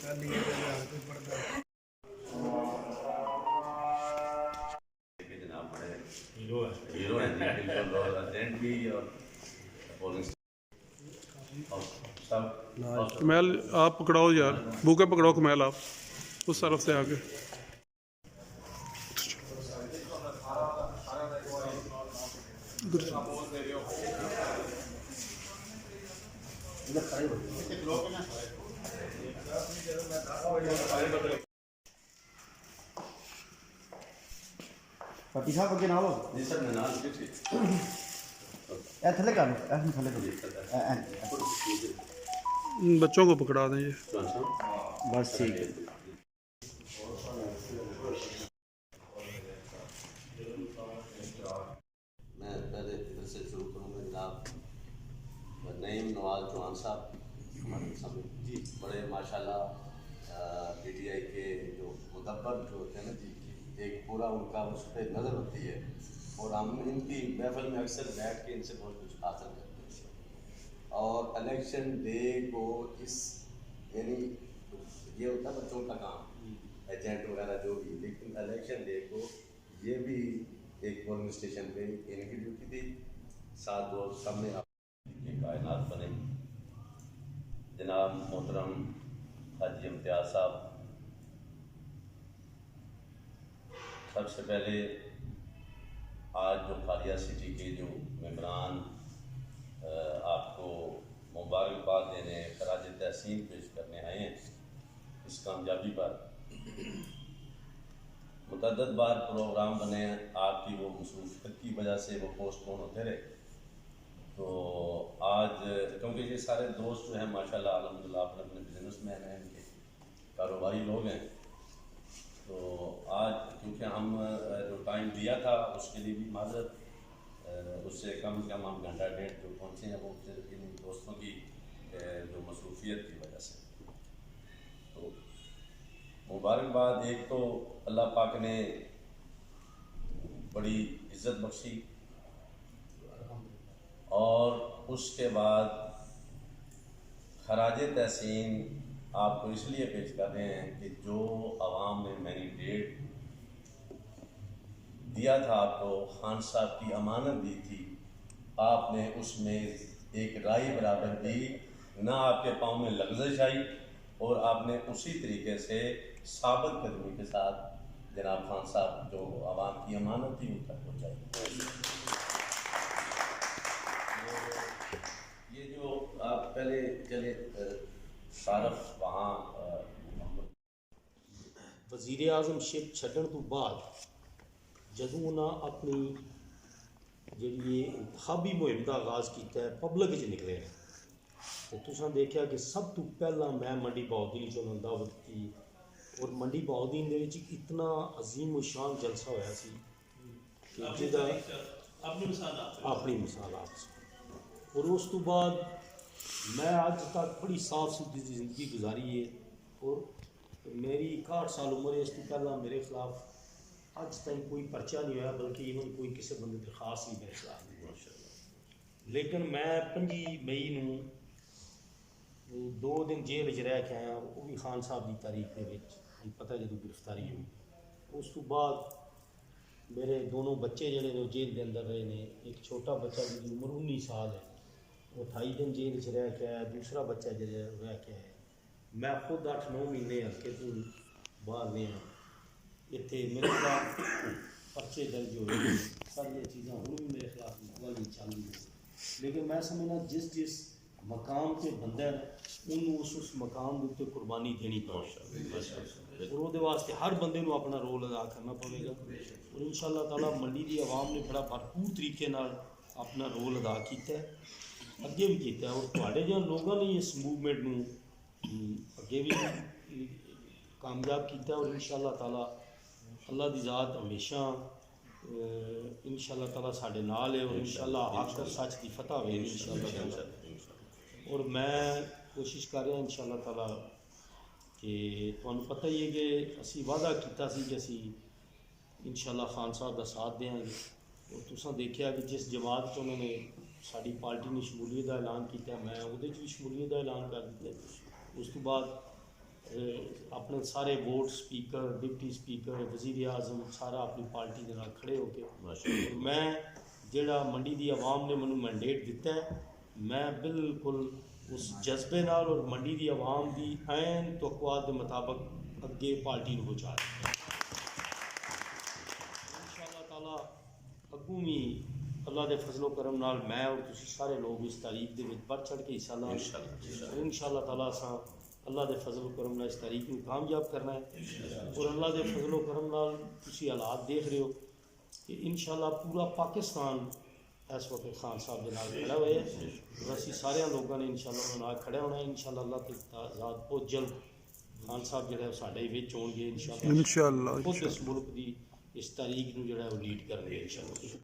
جناب بڑے ہیرو ہیں جی، بالکل ارجنٹ بھی اور کمیل آپ پکڑاؤ یار، بوکے پکڑاؤ کمیل آپ اس طرف سے آگے. پتی صاحب اگے نال جی سر میں نال ٹھیک اے تھلے کر لو، اے تھلے کر بچوں کو پکڑا دیں یہ. بس ٹھیک ہے. میں پہلے ادھر سے شروع کروں گا. جناب نعیم نواز چوہان صاحب ہمارے سامنے بڑے ماشاء اللہ پی ٹی آئی کے جو مدبر جو ہوتے ہیں نا جی، ایک پورا ان کا اس پہ نظر ہوتی ہے اور ہم ان کی محفل میں اکثر بیٹھ کے ان سے بہت کچھ حاصل کرتے ہیں. اور الیکشن ڈے کو اس یعنی یہ ہوتا ہے بچوں کا کام ایجنٹ وغیرہ جو بھی، لیکن الیکشن ڈے کو یہ بھی ایک پولنگ اسٹیشن پہ ان کی ڈیوٹی تھی. ساتھ وہ سامنے کی کائنات بنے جناب محترم حاجی امتیاز صاحب، سب سے پہلے آج جو کھالیا سٹی کے جو ممبران آپ کو مبارکباد دینے، خراج تحسین پیش کرنے آئے ہیں اس کامیابی پر. متعدد بار پروگرام بنے ہیں، آپ کی وہ مصروفیت کی وجہ سے وہ پوسٹ پون ہوتے رہے. تو آج کیونکہ یہ سارے دوست جو ہیں ماشاء اللہ الحمدللہ اپنے اپنے بزنس مین ہیں، ان کے کاروباری لوگ ہیں. تو آج کیونکہ ہم جو ٹائم دیا تھا اس کے لیے بھی معذرت، اس سے کم ہم گھنٹہ ڈیڑھ جو پہنچے ہیں وہ ان دوستوں کی جو مصروفیت کی وجہ سے. تو مبارکباد ایک تو اللہ پاک نے بڑی عزت بخشی اور اس کے بعد خراج تحسین آپ کو اس لیے پیش کر رہے ہیں کہ جو عوام نے مینڈیٹ دیا تھا آپ کو، خان صاحب کی امانت دی تھی، آپ نے اس میں ایک رائے برابر دی، نہ آپ کے پاؤں میں لغزش آئی اور آپ نے اسی طریقے سے ثابت قدمی کے ساتھ جناب خان صاحب جو عوام کی امانت تھی ان تک پہنچائی. یہ جو آپ پہلے چلے شارف وہاں وزیر اعظم شپ چھڈن تو بعد جدوں انہاں اپنی جڑی انتخابی مہم کا آغاز کیتا ہے، پبلک وچ نکلے ہیں، تو تساں دیکھا کہ سب تو پہلا میں منڈی بہاؤالدین چ انہاں دعوت کی اور منڈی بہاؤالدین دے وچ اتنا عظیم و شان جلسہ ہویا سی کہ جہدا اپنی مثالات سی. اور اس تو بعد میں اج تک بڑی صاف ستھری زندگی گزاری ہے اور میری 61 سال عمر ہے. اس تو پہلا میرے خلاف اج تک کوئی پرچہ نہیں ہوا، بلکہ ایون کوئی کسی بندے درخواست نہیں میرے خلاف نہیں. لیکن میں 5 مئی نوں 2 دن جیل وچ رہ کے آیا، وہ بھی خان صاحب کی تاریخ کے وچ پتہ جدوں گرفتاری ہوئی. اس تو بعد میرے دونوں بچے جڑے نے جیل کے اندر رہے نے. ایک چھوٹا بچہ جس کی عمر 19 سال ہے وہ 28 دن جیل وچ رہ کے آیا، دوسرا بچہ جڑا رہ کے آیا. میں خود 8-9 مہینے ہلکے تو باہر رہا. اتنے میرے خلاف پرچے درج ہوئے، ساری چیزاں ہوں بھی میرے خلاف والی چل رہی ہیں. لیکن میں سمجھنا جس مقام سے بندہ ہے انہوں اس مقام کے اتنے قربانی دینی پڑے اور وہ واسطے ہر بندے کو اپنا رول ادا کرنا پڑے گا. اور ان شاء اللہ تعالیٰ منڈی کی عوام نے بڑا بھرپور طریقے اپنا رول ادا کیتا ہے، اگے بھی کیتا ہے. اور تھوڑے جہاں لوگوں نے اس موومنٹ نو اگے بھی کامیاب کیتا ہے. اور ان شاء اللہ تعالیٰ اللہ دی ذات ہمیشہ ان شاء اللہ تعالیٰ ساڈے نال ہے اور ان شاء اللہ حق اور سچ کی فتح ہوئے ان شاء اللہ. اور میں کوشش کر رہا ان شاء اللہ تعالیٰ کہ تمہیں پتہ ہی ہے کہ اسی وعدہ کیتا سی کہ اسی ان شاء اللہ خان صاحب کا ساتھ دیں گے. اور تساں دیکھا کہ جس جماعت سے انہوں نے ساری پارٹی نے شمولیت کا اعلان کیا، میں وہ بھی شمولیت کا اعلان کر دیتا. اس تو بعد اپنے سارے ووٹ سپیکر ڈپٹی سپیکر وزیر اعظم سارا اپنی پارٹی کے نال کھڑے ہو کے میں جڑا منڈی دی عوام نے مینوں مینڈیٹ دیتا ہے میں بالکل اس جذبے نال اور منڈی دی عوام دی عین توقعات کے مطابق اگے پارٹی نو پہنچا دیا انشاءاللہ تعالیٰ اگوں بھی اللہ دے فضل و کرم نال میں اور تسی سارے لوگ اس تاریخ دے وچ بڑھ چڑھ کے حصہ لیں انشاءاللہ تعالیٰ اساں اللہ دے فضل و کرم نال اس تاریخ کو کامیاب کرنا ہے اور اللہ دے فضل و کرم نال تسی حالات دیکھ رہے ہو کہ انشاءاللہ پورا پاکستان اس وقت خان صاحب کے نال کھڑا ہوئے ہے اور اسی سارے لوگوں نے انشاءاللہ انہاں نال کھڑے ہونا ہے انشاءاللہ اللہ کے ذات بہت جلد خان صاحب جڑا ہے ساڈے وچ ہون گے انشاءاللہ انشاءاللہ خود اس ملک دی اس تاریخ نو جڑا ہے وہ لیڈ کرن گے انشاءاللہ